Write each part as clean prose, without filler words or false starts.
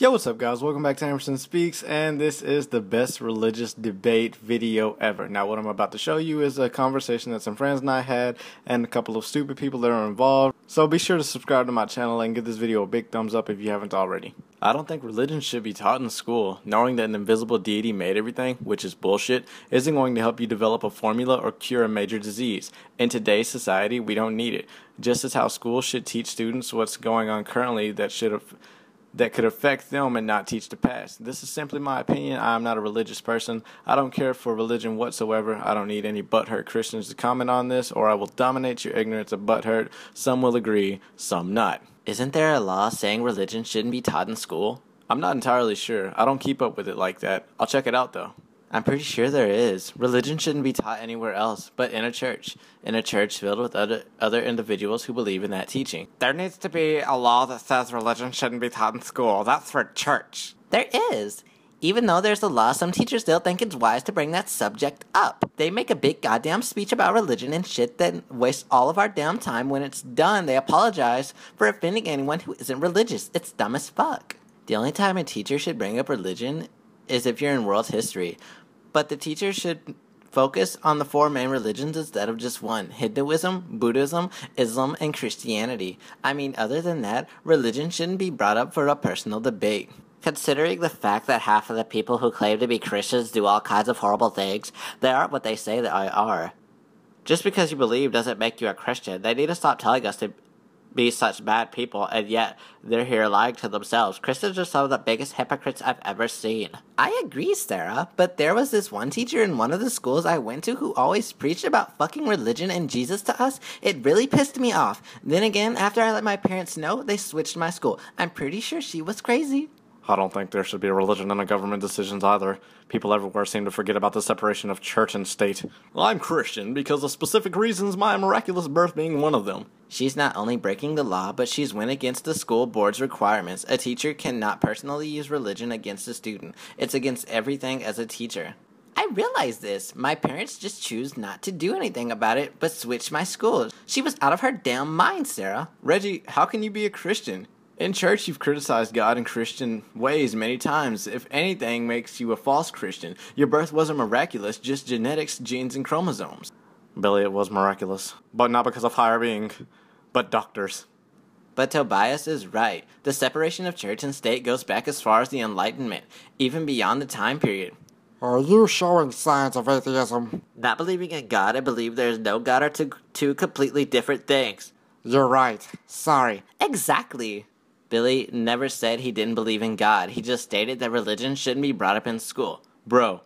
Yo, what's up guys? Welcome back to Emerson Speaks, and this is the best religious debate video ever. Now what I'm about to show you is a conversation that some friends and I had and a couple of stupid people that are involved. So be sure to subscribe to my channel and give this video a big thumbs up if you haven't already. I don't think religion should be taught in school. Knowing that an invisible deity made everything, which is bullshit, isn't going to help you develop a formula or cure a major disease. In today's society, we don't need it. Just as how schools should teach students what's going on currently that could affect them and not teach the past. This is simply my opinion. I am not a religious person. I don't care for religion whatsoever. I don't need any butthurt Christians to comment on this, or I will dominate your ignorance of butthurt. Some will agree, some not. Isn't there a law saying religion shouldn't be taught in school? I'm not entirely sure. I don't keep up with it like that. I'll check it out though. I'm pretty sure there is. Religion shouldn't be taught anywhere else, but in a church. In a church filled with other individuals who believe in that teaching. There needs to be a law that says religion shouldn't be taught in school. That's for church. There is. Even though there's a law, some teachers still think it's wise to bring that subject up. They make a big goddamn speech about religion and shit that wastes all of our damn time. When it's done, they apologize for offending anyone who isn't religious. It's dumb as fuck. The only time a teacher should bring up religion is if you're in world history. But the teacher should focus on the four main religions instead of just one: Hinduism, Buddhism, Islam, and Christianity. I mean, other than that, religion shouldn't be brought up for a personal debate. Considering the fact that half of the people who claim to be Christians do all kinds of horrible things, they aren't what they say they are. Just because you believe doesn't make you a Christian. They need to stop telling us to be such bad people, and yet they're here lying to themselves. Christians are some of the biggest hypocrites I've ever seen. I agree, Sarah, but there was this one teacher in one of the schools I went to who always preached about fucking religion and Jesus to us. It really pissed me off. Then again, after I let my parents know, they switched my school. I'm pretty sure she was crazy. I don't think there should be a religion in the government decisions either. People everywhere seem to forget about the separation of church and state. I'm Christian because of specific reasons, my miraculous birth being one of them. She's not only breaking the law, but she's went against the school board's requirements. A teacher cannot personally use religion against a student. It's against everything as a teacher. I realize this. My parents just choose not to do anything about it, but switch my school. She was out of her damn mind, Sarah. Reggie, how can you be a Christian? In church, you've criticized God in Christian ways many times. If anything makes you a false Christian, your birth wasn't miraculous, just genetics, genes, and chromosomes. Billy, it was miraculous. But not because of higher being, but doctors. But Tobias is right. The separation of church and state goes back as far as the Enlightenment, even beyond the time period. Are you showing signs of atheism? Not believing in God and believe there is no God are two completely different things. You're right. Sorry. Exactly. Billy never said he didn't believe in God. He just stated that religion shouldn't be brought up in school. Bro,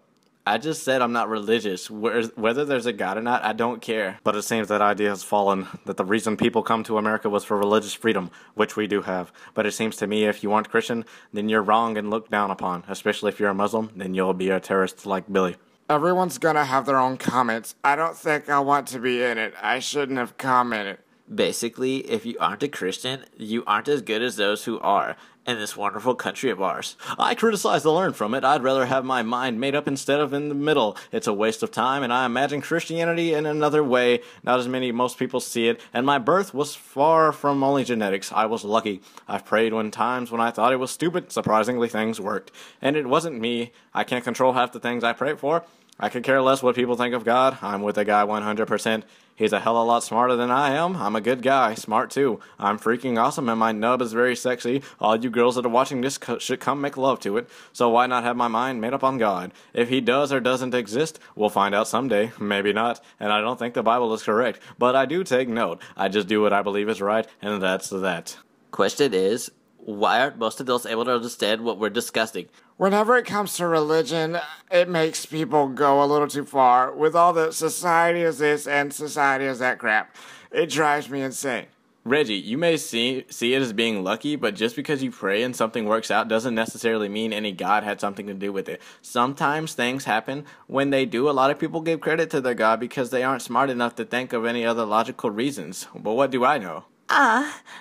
I just said I'm not religious. Whether there's a God or not, I don't care. But it seems that idea has fallen, that the reason people come to America was for religious freedom, which we do have. But it seems to me if you aren't Christian, then you're wrong and looked down upon. Especially if you're a Muslim, then you'll be a terrorist like Billy. Everyone's gonna have their own comments. I don't think I want to be in it. I shouldn't have commented. Basically, if you aren't a Christian, you aren't as good as those who are in this wonderful country of ours. I criticize to learn from it. I'd rather have my mind made up instead of in the middle. It's a waste of time, and I imagine Christianity in another way, not as most people see it, and my birth was far from only genetics. I was lucky. I've prayed times when I thought it was stupid. Surprisingly, things worked. And it wasn't me. I can't control half the things I pray for. I could care less what people think of God. I'm with the guy 100%. He's a hell of a lot smarter than I am. I'm a good guy. Smart too. I'm freaking awesome and my nub is very sexy. All you girls that are watching this should come make love to it. So why not have my mind made up on God? If he does or doesn't exist, we'll find out someday. Maybe not. And I don't think the Bible is correct. But I do take note. I just do what I believe is right, and that's that. Question is, why aren't most adults able to understand what we're discussing? Whenever it comes to religion, it makes people go a little too far. With all the society is this and society is that crap. It drives me insane. Reggie, you may see it as being lucky, but just because you pray and something works out doesn't necessarily mean any God had something to do with it. Sometimes things happen. When they do, a lot of people give credit to their God because they aren't smart enough to think of any other logical reasons. But what do I know?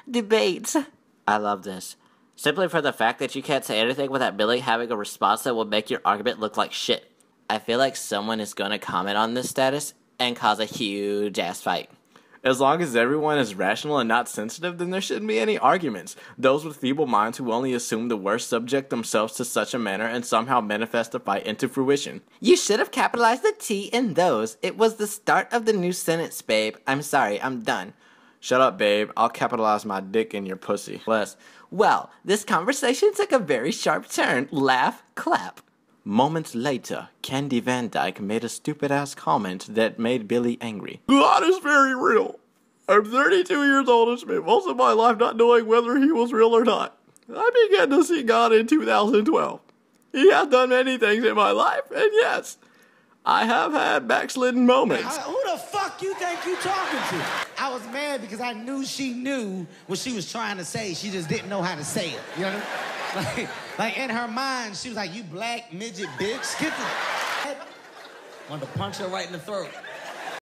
Debates. I love this. Simply for the fact that you can't say anything without Billy having a response that will make your argument look like shit. I feel like someone is going to comment on this status and cause a huge ass fight. As long as everyone is rational and not sensitive, then there shouldn't be any arguments. Those with feeble minds who only assume the worst subject themselves to such a manner and somehow manifest the fight into fruition. You should have capitalized the T in those. It was the start of the new sentence, babe. I'm sorry, I'm done. Shut up, babe. I'll capitalize my dick in your pussy. Less. Well, this conversation took a very sharp turn. Laugh, clap. Moments later, Candy Van Dyke made a stupid-ass comment that made Billy angry. God is very real. I'm 32 years old and spent most of my life not knowing whether he was real or not. I began to see God in 2012. He has done many things in my life, and yes, I have had backslidden moments. Who the fuck you think you talking to? I was mad because I knew she knew what she was trying to say. She just didn't know how to say it. You know what I mean? Like in her mind, she was like, you black midget bitch. Get the... Wanted to punch her right in the throat.